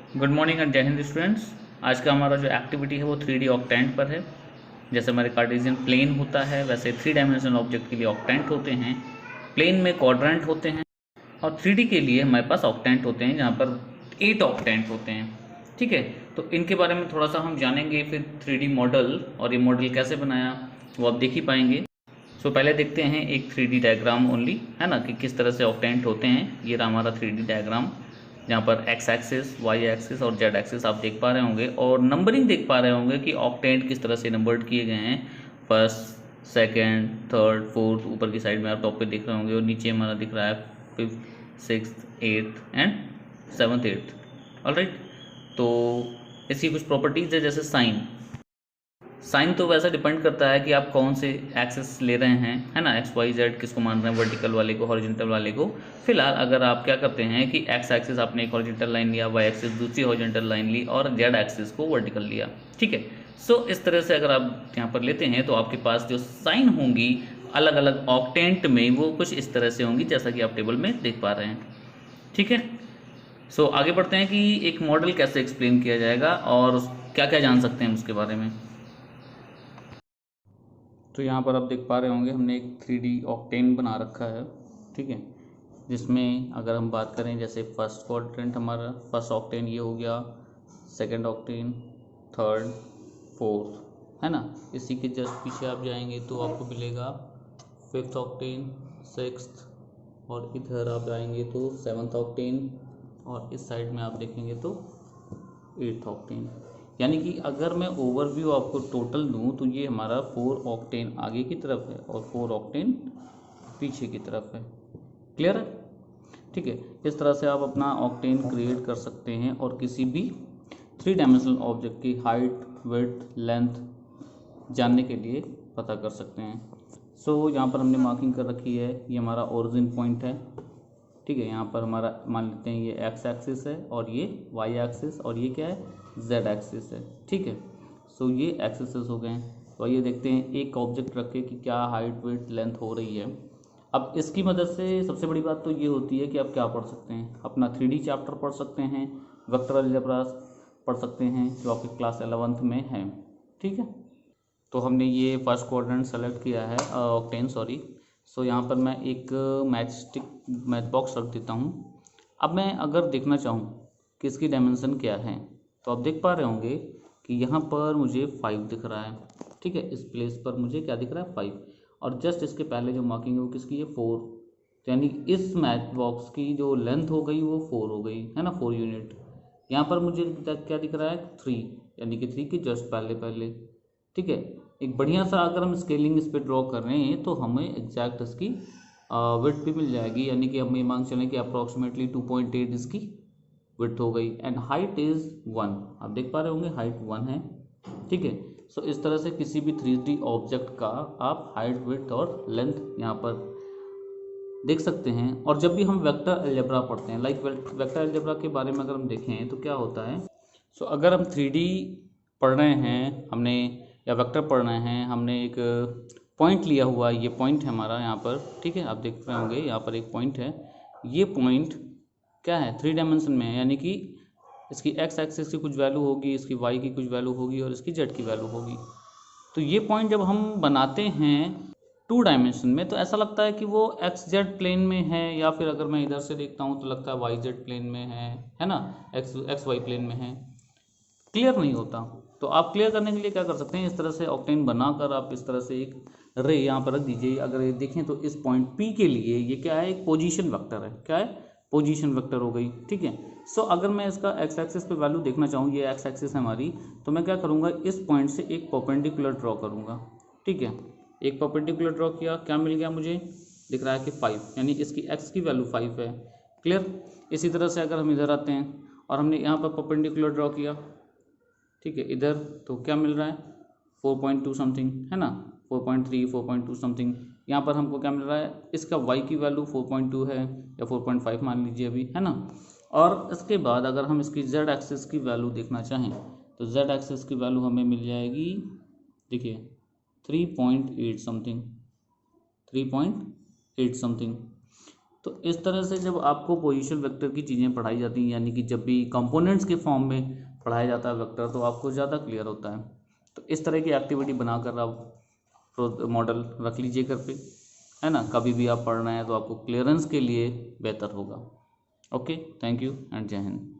Good morning and जय Hind students. आज का हमारा जो एक्टिविटी है वो 3D ऑक्टेंट पर है। जैसे हमारे कार्टेशियन प्लेन होता है वैसे 3 डायमेंशनल ऑब्जेक्ट के लिए ऑक्टेंट होते हैं, प्लेन में क्वाड्रेंट होते हैं और 3D के लिए हमारे पास ऑक्टेंट होते हैं जहाँ पर 8 ऑक्टेंट होते हैं। ठीक है, तो इनके बारे में थोड़ा सा हम जानेंगे, फिर 3D मॉडल और ये मॉडल कैसे बनाया वो आप देख ही पाएंगे। सो पहले देखते हैं एक 3D डायग्राम ओनली, है ना, कि किस तरह से ऑक्टेंट होते हैं। ये रहा हमारा 3D डायग्राम जहाँ पर एक्स एक्सिस, वाई एक्सिस और जेड एक्सिस आप देख पा रहे होंगे और नंबरिंग देख पा रहे होंगे कि ऑक्टेंट किस तरह से नंबर्ड किए गए हैं। फर्स्ट, सेकंड, थर्ड, फोर्थ, ऊपर की साइड में आप टॉप पे देख रहे होंगे और नीचे हमारा दिख रहा है fifth, sixth, eighth and seventh, eighth. Alright, तो इसकी कुछ प्रॉपर्टीज़ है जैसे साइन। साइन तो वैसा डिपेंड करता है कि आप कौन से एक्सेस ले रहे हैं, है ना, एक्स वाई जेड किसको मान रहे हैं, वर्टिकल वाले को, हॉरिजॉन्टल वाले को। फिलहाल अगर आप क्या करते हैं कि एक्स एक्सिस आपने एक हॉरिजॉन्टल लाइन लिया, वाई एक्सिस दूसरी हॉरिजॉन्टल लाइन ली और जेड एक्सिस को वर्टिकल लिया। ठीक है, सो इस तरह से अगर आप यहाँ पर लेते हैं तो आपके पास जो साइन होंगी अलग अलग ऑक्टेंट में वो कुछ इस तरह से होंगी जैसा कि आप टेबल में देख पा रहे हैं। ठीक है, सो आगे बढ़ते हैं कि एक मॉडल कैसे एक्सप्लेन किया जाएगा और क्या क्या जान सकते हैं उसके बारे में। तो यहाँ पर आप देख पा रहे होंगे हमने एक 3D ऑक्टेन बना रखा है। ठीक है, जिसमें अगर हम बात करें जैसे फर्स्ट क्वाड्रेंट हमारा फर्स्ट ऑक्टेन ये हो गया, सेकंड ऑक्टेन, थर्ड, फोर्थ, है ना। इसी के जस्ट पीछे आप जाएंगे तो आपको मिलेगा फिफ्थ ऑक्टेन, सिक्स्थ और इधर आप जाएंगे तो सेवन्थ ऑक्टेन और इस साइड में आप देखेंगे तो एट्थ ऑक्टेन। यानी कि अगर मैं ओवरव्यू आपको टोटल दूं तो ये हमारा 4 ऑक्टेन आगे की तरफ है और 4 ऑक्टेन पीछे की तरफ है। क्लियर है? ठीक है, इस तरह से आप अपना ऑक्टेन क्रिएट कर सकते हैं और किसी भी 3 डायमेंशनल ऑब्जेक्ट की हाइट, विड्थ, लेंथ जानने के लिए पता कर सकते हैं। सो यहाँ पर हमने मार्किंग कर रखी है, ये हमारा ओरिजिन पॉइंट है। ठीक है, यहाँ पर हमारा मान लेते हैं ये एक्स एक्सिस है और ये वाई एक्सिस और ये क्या है, जेड एक्सिस है। ठीक है, सो ये एक्सिस हो गए हैं। तो आइए देखते हैं एक ऑब्जेक्ट रख के कि क्या हाइट, विड्थ, लेंथ हो रही है। अब इसकी मदद से सबसे बड़ी बात तो ये होती है कि आप क्या पढ़ सकते हैं, अपना 3D चैप्टर पढ़ सकते हैं, वेक्टर अलजेब्रा पढ़ सकते हैं जो आपकी क्लास 11th में है। ठीक है, तो हमने ये फर्स्ट क्वाड्रेंट सेलेक्ट किया है, ऑक्टेन सॉरी। सो यहाँ पर मैं एक मैच बॉक्स रख देता हूँ। अब मैं अगर देखना चाहूँ कि इसकी डायमेंशन क्या है तो आप देख पा रहे होंगे कि यहाँ पर मुझे 5 दिख रहा है। ठीक है, इस प्लेस पर मुझे क्या दिख रहा है, 5। और जस्ट इसके पहले जो मार्किंग है वो किसकी है, 4। तो यानी इस मैच बॉक्स की जो लेंथ हो गई वो 4 हो गई, है ना, 4 यूनिट। यहाँ पर मुझे क्या दिख रहा है, 3, यानी कि 3 के जस्ट पहले पहले। ठीक है, एक बढ़िया सा अगर हम स्केलिंग इस पर ड्रॉ कर रहे हैं तो हमें एग्जैक्ट इसकी विड्थ भी मिल जाएगी, यानी कि हम ये मान चलें कि अप्रॉक्सीमेटली 2.8 इसकी विड्थ हो गई एंड हाइट इज़ 1। आप देख पा रहे होंगे हाइट 1 है। ठीक है, सो इस तरह से किसी भी 3D ऑब्जेक्ट का आप हाइट, विड्थ और लेंथ यहाँ पर देख सकते हैं। और जब भी हम वेक्टर अलजेब्रा पढ़ते हैं, लाइक वेक्टर अलजेब्रा के बारे में अगर हम देखें तो क्या होता है, सो अगर हम 3D पढ़ रहे हैं हमने या वेक्टर पढ़ रहे हैं, हमने एक पॉइंट लिया हुआ है, ये पॉइंट है हमारा यहाँ पर। ठीक है, आप देख रहे होंगे यहाँ पर एक पॉइंट है, ये पॉइंट क्या है, 3 डायमेंशन में है, यानी कि इसकी एक्स एक्सिस की कुछ वैल्यू होगी, इसकी वाई की कुछ वैल्यू होगी और इसकी जेड की वैल्यू होगी। तो ये पॉइंट जब हम बनाते हैं 2 डायमेंशन में तो ऐसा लगता है कि वो एक्स जेड प्लेन में है, या फिर अगर मैं इधर से देखता हूँ तो लगता है वाई जेड प्लेन में है ना, एक्स वाई प्लेन में है। क्लियर नहीं होता। तो आप क्लियर करने के लिए क्या कर सकते हैं, इस तरह से ऑक्टेन बनाकर आप इस तरह से एक रे यहाँ पर रख दीजिए। अगर ये देखें तो इस पॉइंट P के लिए ये क्या है, एक पोजीशन वेक्टर है। क्या है, पोजीशन वेक्टर हो गई। ठीक है, सो अगर मैं इसका एक्स एक्सिस पे वैल्यू देखना चाहूँ, ये एक्स एक्सिस है हमारी, तो मैं क्या करूँगा, इस पॉइंट से एक परपेंडिकुलर ड्रॉ करूँगा। ठीक है, एक परपेंडिकुलर ड्रॉ किया, क्या मिल गया मुझे, दिख रहा है कि 5, यानी इसकी एक्स की वैल्यू 5 है। क्लियर। इसी तरह से अगर हम इधर आते हैं और हमने यहाँ पर परपेंडिकुलर ड्रॉ किया, ठीक है, इधर तो क्या मिल रहा है, 4.2 समथिंग, है ना, 4.3, 4.2 समथिंग। यहाँ पर हमको क्या मिल रहा है, इसका y की वैल्यू 4.2 है या 4.5 मान लीजिए अभी, है ना। और इसके बाद अगर हम इसकी z एक्सिस की वैल्यू देखना चाहें तो z एक्सिस की वैल्यू हमें मिल जाएगी, देखिए 3.8 समथिंग, 3.8 समथिंग। तो इस तरह से जब आपको पोजीशन वेक्टर की चीज़ें पढ़ाई जाती हैं, यानी कि जब भी कंपोनेंट्स के फॉर्म में पढ़ाया जाता है वेक्टर, तो आपको ज़्यादा क्लियर होता है। तो इस तरह की एक्टिविटी बनाकर आप मॉडल रख लीजिए घर पे, है ना, कभी भी आप पढ़ रहे हैं तो आपको क्लियरेंस के लिए बेहतर होगा। ओके, थैंक यू एंड जय हिंद।